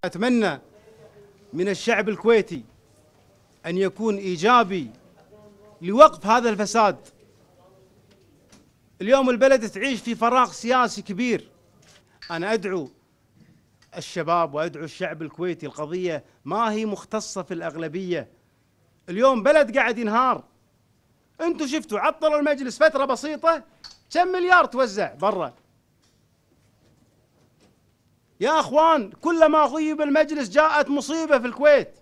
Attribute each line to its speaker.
Speaker 1: أتمنى من الشعب الكويتي أن يكون إيجابي لوقف هذا الفساد. اليوم البلد تعيش في فراغ سياسي كبير. أنا أدعو الشباب وأدعو الشعب الكويتي، القضية ما هي مختصة في الأغلبية. اليوم بلد قاعد ينهار. أنتوا شفتوا عطلوا المجلس فترة بسيطة، كم مليار توزع برا. يا أخوان، كلما غيب المجلس جاءت مصيبة في الكويت.